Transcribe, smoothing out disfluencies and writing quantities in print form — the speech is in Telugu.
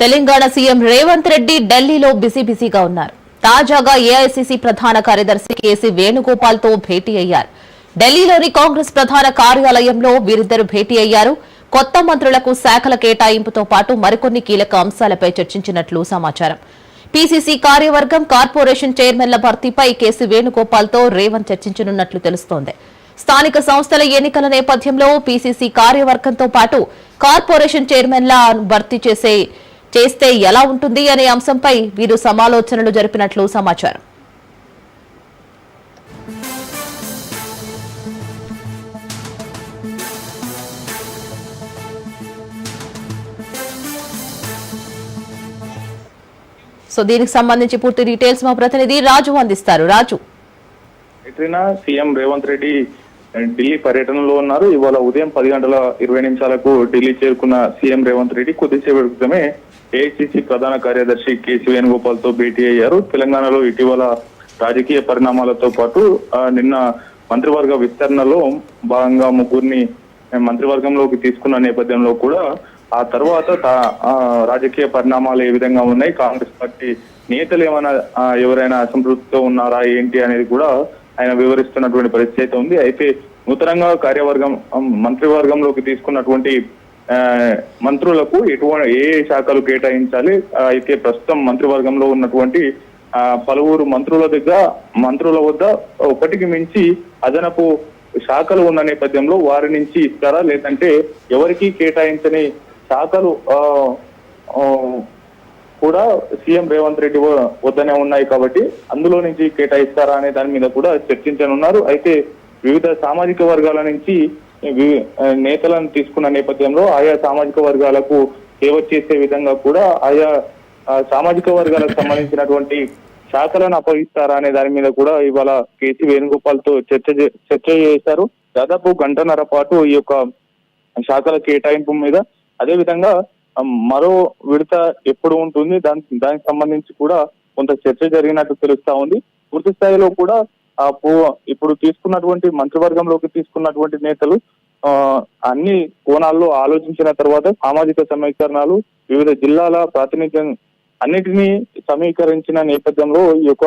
తెలంగాణ సీఎం రేవంత్ రెడ్డి ఢిల్లీలో బిజీగా ఉన్నారు. తాజాగా ఏఐసీసీ ప్రధాన కార్యదర్శి కేసీ వేణుగోపాల్ తో భేటీ అయ్యారు. ఢిల్లీలోని కాంగ్రెస్ ప్రధాన కార్యాలయంలో వీరిద్దరు భేటీ అయ్యారు. కొత్త మంత్రులకు శాఖల కేటాయింపుతో పాటు మరికొన్ని కీలక అంశాలపై చర్చించినట్లు సమాచారం. పీసీసీ కార్యవర్గం, కార్పొరేషన్ చైర్మన్ల భర్తీపై కేసీ వేణుగోపాల్ తో రేవంత్ చర్చించనున్నట్లు తెలుస్తోంది. స్థానిక సంస్థల ఎన్నికల నేపథ్యంలో పీసీసీ కార్యవర్గంతో పాటు కార్పొరేషన్ చైర్మన్ల భర్తీ చేస్తే ఎలా ఉంటుంది అనే అంశంపై వీరు సమాలోచనలు జరిపినట్లు సమాచారం. సో దీనికి సంబంధించి పూర్తి డీటెయిల్స్ మా ప్రతినిధి రాజు అందిస్తారు. రాజు, సీఎం రేవంత్ రెడ్డి ఢిల్లీ పర్యటనలో ఉన్నారు. ఇవాళ ఉదయం 10:20 ఢిల్లీ చేరుకున్న సీఎం రేవంత్ రెడ్డి కొద్దిసేపటి క్రితమే ఏఐసీసీ ప్రధాన కార్యదర్శి కేసీ వేణుగోపాల్ తో భేటీ అయ్యారు. తెలంగాణలో ఇటీవల రాజకీయ పరిణామాలతో పాటు నిన్న మంత్రివర్గ విస్తరణలో భాగంగా ముగ్గురిని మంత్రివర్గంలోకి తీసుకున్న నేపథ్యంలో కూడా ఆ తర్వాత రాజకీయ పరిణామాలు ఏ విధంగా ఉన్నాయి, కాంగ్రెస్ పార్టీ నేతలు ఎవరైనా అసంతృప్తితో ఉన్నారా ఏంటి అనేది కూడా ఆయన వివరిస్తున్నటువంటి పరిస్థితి ఉంది. అయితే నూతనంగా మంత్రివర్గంలోకి తీసుకున్నటువంటి మంత్రులకు ఏ శాఖలు కేటాయించాలి, అయితే ప్రస్తుతం మంత్రివర్గంలో ఉన్నటువంటి పలువురు మంత్రుల వద్ద ఒకటికి మించి అదనపు శాఖలు ఉన్న నేపథ్యంలో వారి నుంచి ఇస్తారా, లేదంటే ఎవరికి కేటాయించని శాఖలు కూడా సీఎం రేవంత్ రెడ్డి వద్దనే ఉన్నాయి కాబట్టి అందులో నుంచి కేటాయిస్తారా అనే దాని మీద కూడా చర్చించనున్నారు. అయితే వివిధ సామాజిక వర్గాల నుంచి నేతలను తీసుకున్న నేపథ్యంలో ఆయా సామాజిక వర్గాలకు సేవ చేసే విధంగా కూడా ఆయా సామాజిక వర్గాలకు సంబంధించినటువంటి శాఖలను అప్పగిస్తారా అనే దాని మీద కూడా ఇవాళ కేసీ వేణుగోపాల్ తో చర్చ చేశారు. దాదాపు గంటన్నర పాటు ఈ యొక్క శాఖల కేటాయింపు మీద, అదే విధంగా మరో విడత ఎప్పుడు ఉంటుంది దానికి సంబంధించి కూడా కొంత చర్చ జరిగినట్టు తెలుస్తా ఉంది. పూర్తి స్థాయిలో కూడా ఇప్పుడు తీసుకున్నటువంటి మంత్రివర్గంలోకి తీసుకున్నటువంటి నేతలు అన్ని కోణాల్లో ఆలోచించిన తర్వాత సామాజిక సమీకరణాలు, వివిధ జిల్లాల ప్రాతినిధ్యం అన్నిటినీ సమీకరించిన నేపథ్యంలో ఈ యొక్క